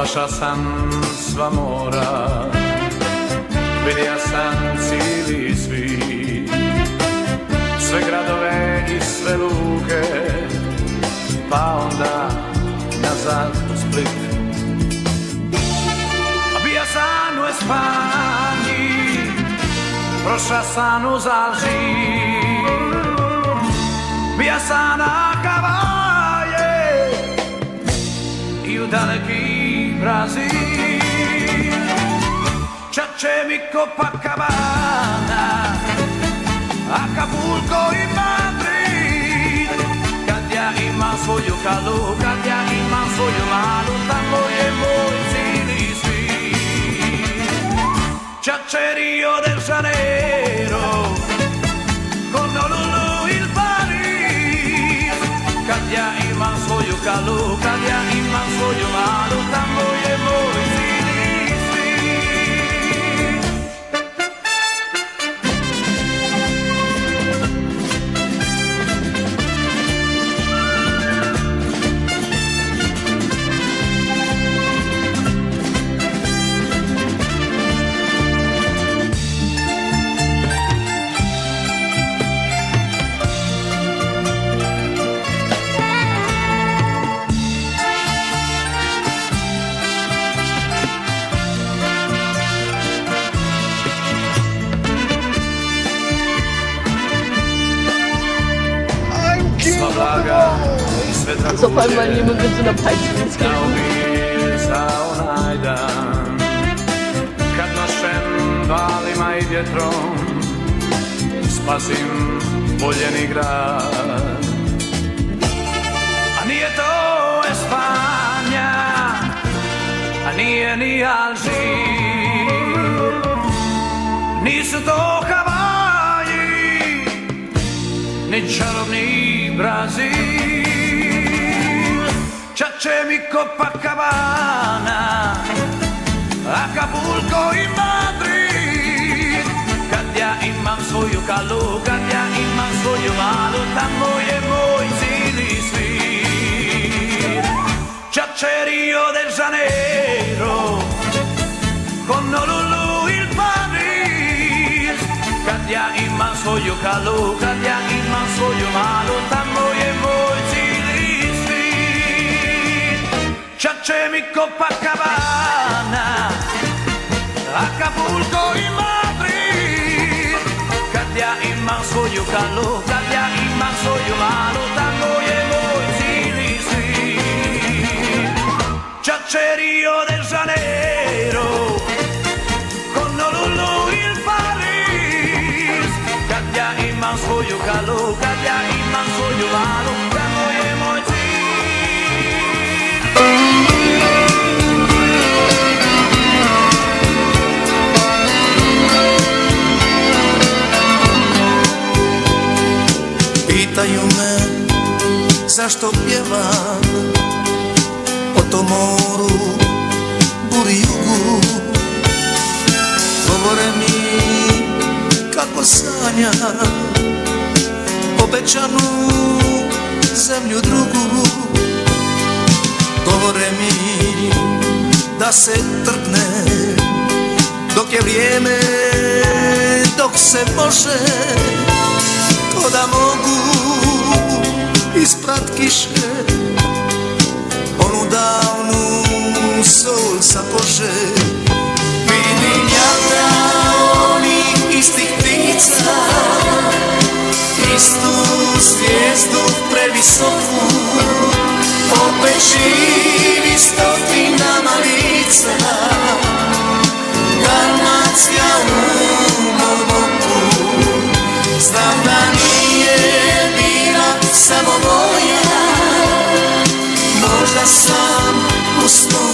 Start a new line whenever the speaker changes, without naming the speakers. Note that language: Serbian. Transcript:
Obašao sam sva mora, vidio sam cijeli svijet, sve gradove i sve luke, pa onda nazad u Split. Bio sam u Espanji, prošao sam uz Alžir, bio sam na Havaje i u daleki Brazil. Čače mi Copacabana, Acapulco i Madrid. Kad ja imam svoju kalu, kad ja imam svoju malu, tamo je moj cijeli svijet. Čače Rio de Janeiro, Honolulu il Paris. Kad ja imam svoju kalu, kad ja imam svoju malu, tamo je moj cijeli svijet.
Das ist auf einmal jemand mit so einer Peitsche ins Knie.
Za onaj dan, kad nošem valima i vjetrom spasim voljeni grad. A nije to Espanja, a nije ni Alžir, nisu to Havaji, ni čarobni Brazil. Čače mi Copacabana, Acapulco i Madrid. Kad ja imam svoju kalu, kad ja imam svoju malu, tamo je moj cijeli svijet. Čače Rio de Janeiro, Honolulu il Paris. Kad ja imam svoju kalu, kad ja imam svoju malu, tamo je moj cijeli svijet. Čače mi Copacabana, Acapulco i Madrid. Kad ja imam svoju kalu, kad ja imam svoju malu, tamo je moj cijeli svijet. Čače Rio de Janeiro, Honolulu il Paris. Kad ja imam svoju kalu, kad ja imam svoju malu, tamo je moj cijeli.
Pitaju me zašto pjevam o tom moru, buri jugu. Govore mi kako sanjam obećanu zemlju drugu. Govore mi da se trgne dok je vrijeme, dok se može, ko da mogu isprat kiše onu davnu sol sa kože. Vidim jatra onih istih ptica, istu zvijezdu previsoku, opet živi stotinama lica. Dalmacija u mom oku, znam da nije bila samo moja, možda sam usnuo